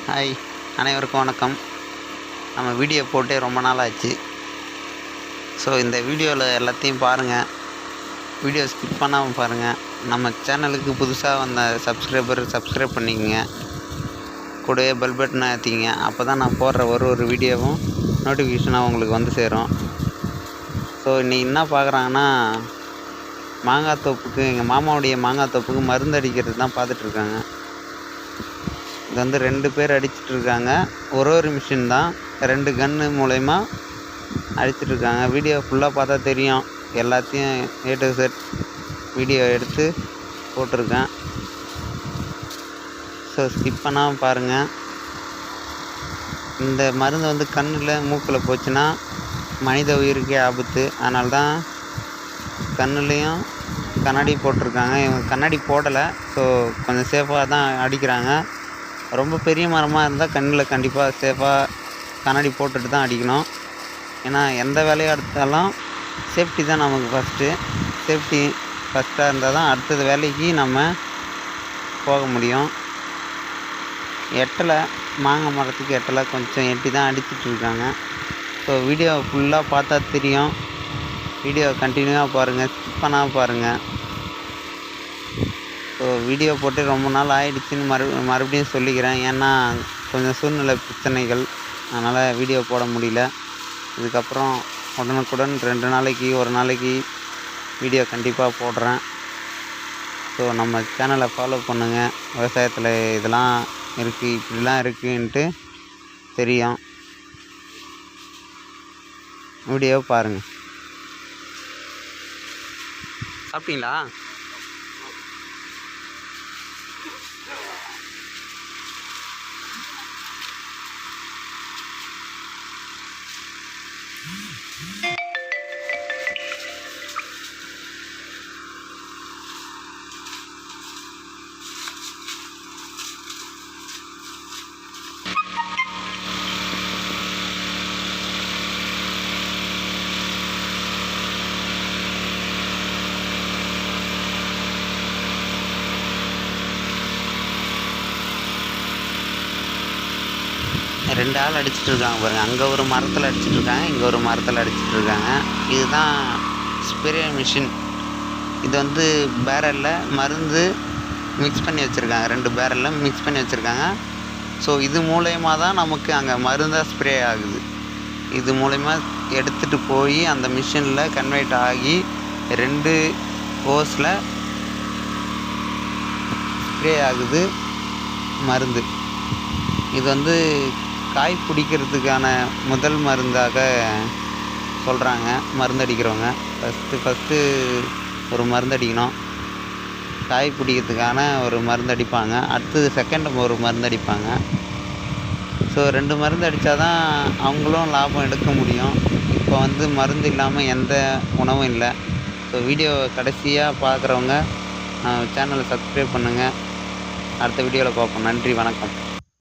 Hi, அனைவருக்கும் வணக்கம். நம்ம வீடியோ போட்டே ரொம்ப நாள் ஆச்சு. ஸோ இந்த வீடியோவில் எல்லாத்தையும் பாருங்கள். வீடியோ ஸ்கிப் பண்ணாமல் பாருங்கள். நம்ம சேனலுக்கு புதுசாக வந்த சப்ஸ்கிரைப் பண்ணிக்கங்க. கூடவே பெல் பட்டனை ஏற்றிங்க. அப்போ தான் நான் போடுற ஒரு வீடியோவும் நோட்டிஃபிகேஷனாக உங்களுக்கு வந்து சேரும். ஸோ இன்றைக்கி என்ன பார்க்குறாங்கன்னா, மாங்காய் தோப்புக்கு எங்கள் மாமாவுடைய மாங்காய் தோப்புக்கு மருந்து அடிக்கிறது தான் பார்த்துட்ருக்காங்க. இது வந்து 2 பேர் அடிச்சிட்ருக்காங்க. ஒரு மிஷின் தான், 2 கன்று மூலயமா அடிச்சிட்ருக்காங்க. வீடியோ ஃபுல்லாக பார்த்தா தெரியும். எல்லாத்தையும் A to Z வீடியோ எடுத்து போட்டிருக்கேன். ஸோ ஸ்கிப் பண்ணாமல் பாருங்கள். இந்த மருந்து வந்து கண்ணில் மூக்கில் போச்சுன்னா மனித உயிருக்கே ஆபத்து. அதனால தான் கண்ணுலேயும் கண்ணாடி போட்டிருக்காங்க. இவங்க கண்ணாடி போடலை. ஸோ கொஞ்சம் சேஃபாக தான் அடிக்கிறாங்க. ரொம்ப பெரிய மரமாக இருந்தால் கண்ணில் கண்டிப்பாக சேஃபாக கண்ணாடி போட்டுட்டு தான் அடிக்கணும். ஏன்னா எந்த வேலையாக எடுத்தாலும் சேஃப்டி தான் நமக்கு ஃபஸ்ட்டு. சேஃப்டி ஃபஸ்ட்டாக இருந்தால் தான் அடுத்தது வேலைக்கு நம்ம போக முடியும். எட்டலை, மாங்காய் மரத்துக்கு எட்டலை, கொஞ்சம் எட்டி தான் அடிச்சிட்ருக்காங்க. ஸோ வீடியோ ஃபுல்லாக பார்த்தா தெரியும். வீடியோ கண்டினியூவாக பாருங்கள், ஸ்கிப் பண்ணாமல் பாருங்கள். ஸோ வீடியோ போட்டு ரொம்ப நாள் ஆகிடுச்சின்னு மறுபடியும் சொல்லிக்கிறேன். ஏன்னா கொஞ்சம் சூழ்நிலை பிரச்சனைகள், அதனால் வீடியோ போட முடியல. இதுக்கப்புறம் உடனுக்குடன் 2 நாளைக்கு 1 நாளைக்கு வீடியோ கண்டிப்பாக போடுறேன். ஸோ நம்ம சேனலை ஃபாலோ பண்ணுங்கள். விவசாயத்தில் இதெல்லாம் இருக்குது, இப்படிலாம் இருக்குன்ட்டு தெரியும். வீடியோ பாருங்கள். சாப்பிட்டீங்களா? ரெண்டு ஆள் அடிச்சிட்ருக்காங்க பாருங்கள். அங்கே ஒரு மரத்தில் அடிச்சிட்ருக்காங்க, இங்கே ஒரு மரத்தில் அடிச்சிட்ருக்காங்க. இதுதான் ஸ்ப்ரே மிஷின். இது வந்து பேரலில் மருந்து மிக்ஸ் பண்ணி வச்சுருக்காங்க. 2 பேரலில் மிக்ஸ் பண்ணி வச்சுருக்காங்க. ஸோ இது மூலயமா தான் நமக்கு அங்கே மருந்தாக ஸ்ப்ரே ஆகுது. இது மூலயமா எடுத்துகிட்டு போய் அந்த மிஷினில் கன்வெர்ட் ஆகி 2 ஹோஸில் ஸ்ப்ரே ஆகுது மருந்து. இது வந்து காய் பிடிக்கிறதுக்கான முதல் மருந்தாக சொல்கிறாங்க மருந்தடிக்கிறவங்க. ஃபஸ்ட்டு ஒரு மருந்தடிக்கணும். காய் பிடிக்கிறதுக்கான ஒரு மருந்தடிப்பாங்க. அடுத்தது செகண்ட் ஒரு மருந்தடிப்பாங்க. ஸோ 2 மருந்து அடித்தா தான் அவங்களும் லாபம் எடுக்க முடியும். இப்போ வந்து மருந்து இல்லாமல் எந்த உணவும் இல்லை. ஸோ வீடியோவை கடைசியாக பார்க்குறவங்க சேனலை சப்ஸ்கிரைப் பண்ணுங்கள். அடுத்த வீடியோவில் பார்ப்போம். நன்றி, வணக்கம்.